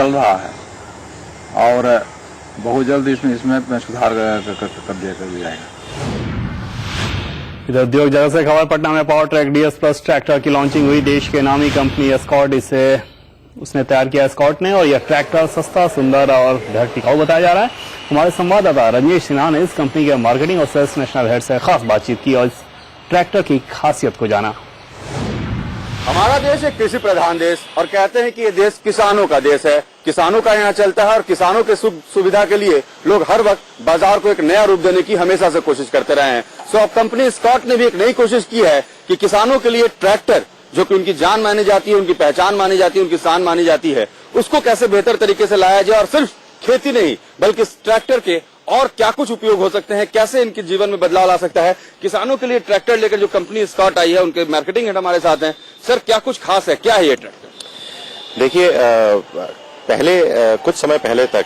चल रहा है और बहुत जल्द इसमें सुधार कर दिया जाएगा। इधर उद्योग जगत से खबर, पटना में power track DS plus tractor की लॉन्चिंग हुई। देश के नामी कंपनी एस्कॉर्ट उसने तैयार किया एस्कॉर्ट ने, और यह ट्रैक्टर सस्ता, सुंदर और बेहद टिकाऊ बताया जा रहा है। हमारे संवाददाता रजनीश सिन्हा ने इस कंपनी के मार्केटिंग और सेल्स नेशनल हेड से खास बातचीत की और इस ट्रैक्टर की खासियत को जाना। हमारा देश एक कृषि प्रधान देश और कहते हैं कि ये देश किसानों का देश है। किसानों का यहाँ चलता है और किसानों के सुविधा के लिए लोग हर वक्त बाजार को एक नया रूप देने की हमेशा से कोशिश करते रहे हैं। सो अब कंपनी एस्कॉर्ट ने भी एक नई कोशिश की है कि किसानों के लिए ट्रैक्टर, जो कि उनकी जान मानी जाती है, उनकी पहचान मानी जाती है, उनकी शान मानी जाती है, उसको कैसे बेहतर तरीके से लाया जाए और सिर्फ खेती नहीं बल्कि इस ट्रैक्टर के और क्या कुछ उपयोग हो सकते हैं, कैसे इनके जीवन में बदलाव ला सकता है। किसानों के लिए ट्रैक्टर लेकर जो कंपनी एस्कॉर्ट आई है, उनके मार्केटिंग हेड हमारे साथ हैं। सर, क्या कुछ खास है, क्या है ये ट्रैक्टर? देखिए, पहले कुछ समय पहले तक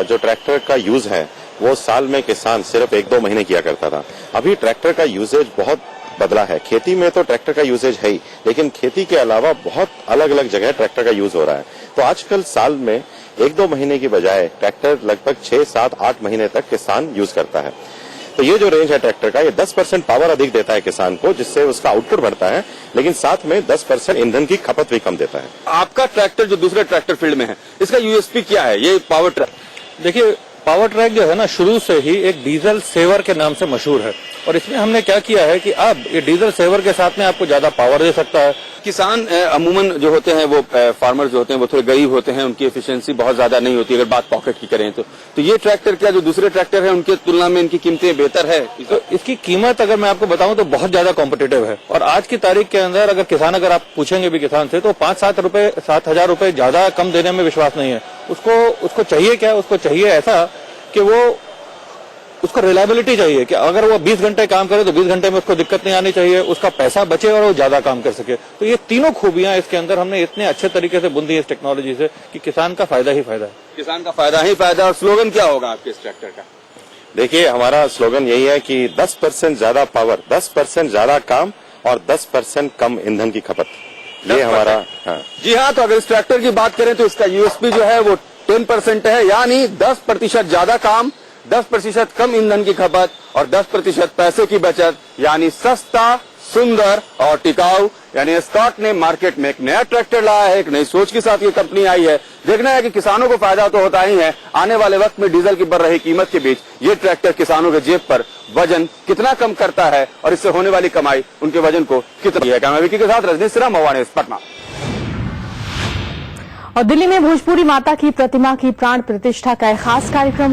जो ट्रैक्टर का यूज है वो साल में किसान सिर्फ 1-2 महीने किया करता था। अभी ट्रैक्टर का यूजेज बहुत बदला है। खेती में तो ट्रैक्टर का यूजेज है ही, लेकिन खेती के अलावा बहुत अलग अलग जगह ट्रैक्टर का यूज हो रहा है। तो आजकल साल में 1-2 महीने की बजाय ट्रैक्टर लगभग 6, 7, 8 महीने तक किसान यूज करता है। तो ये जो रेंज है ट्रैक्टर का, ये 10% पावर अधिक देता है किसान को, जिससे उसका आउटपुट बढ़ता है, लेकिन साथ में 10% ईंधन की खपत भी कम देता है। आपका ट्रैक्टर जो दूसरे ट्रैक्टर फील्ड में है, इसका यूएसपी क्या है? ये पावर ट्रैक, देखिए, पावर ट्रैक जो है ना, शुरू से ही एक डीजल सेवर के नाम से मशहूर है और इसमें हमने क्या किया है कि अब ये डीजल सेवर के साथ में आपको ज्यादा पावर दे सकता है। किसान अमूमन जो होते हैं वो फार्मर जो होते हैं वो थोड़े गरीब होते हैं, उनकी एफिशिएंसी बहुत ज्यादा नहीं होती अगर बात पॉकेट की करें तो ये ट्रैक्टर क्या जो दूसरे ट्रैक्टर है उनके तुलना में इनकी कीमतें बेहतर है? तो इसकी कीमत अगर मैं आपको बताऊं तो बहुत ज्यादा कॉम्पिटिटिव है और आज की तारीख के अंदर अगर आप पूछेंगे भी किसान से तो 5-7 हजार ज्यादा कम देने में विश्वास नहीं है। उसको चाहिए क्या? उसको चाहिए ऐसा कि उसको रिलायबिलिटी चाहिए कि अगर वो 20 घंटे काम करे तो 20 घंटे में उसको दिक्कत नहीं आनी चाहिए, उसका पैसा बचे और वो ज्यादा काम कर सके। तो ये तीनों खूबियां इसके अंदर हमने इतने अच्छे तरीके से बुन दी इस टेक्नोलॉजी से कि किसान का फायदा ही फायदा है। किसान का फायदा ही फायदा। और स्लोगन क्या होगा आपके इस ट्रैक्टर का? देखिए, हमारा स्लोगन यही है कि 10% ज्यादा पावर, 10% ज्यादा काम और 10% कम ईंधन की खपत, ये हमारा। हाँ जी हाँ, तो अगर इस ट्रैक्टर की बात करें तो इसका यूएसपी जो है वो 10% है, यानी 10% ज्यादा काम, 10% कम ईंधन की खपत और 10% पैसे की बचत, यानी सस्ता, सुंदर और टिकाऊ। यानी एस्कॉर्ट ने मार्केट में एक नया ट्रैक्टर लाया है, एक नई सोच के साथ ये कंपनी आई है। देखना है कि किसानों को फायदा तो होता ही है, आने वाले वक्त में डीजल की बढ़ रही कीमत के बीच ये ट्रैक्टर किसानों के जेब पर वजन कितना कम करता है और इससे होने वाली कमाई उनके वजन को कितनी है। कैमरा विकी के साथ रजनीश सिन्हा, महुआ न्यूज़, पटना। और दिल्ली में भोजपुरी माता की प्रतिमा की प्राण प्रतिष्ठा का एक खास कार्यक्रम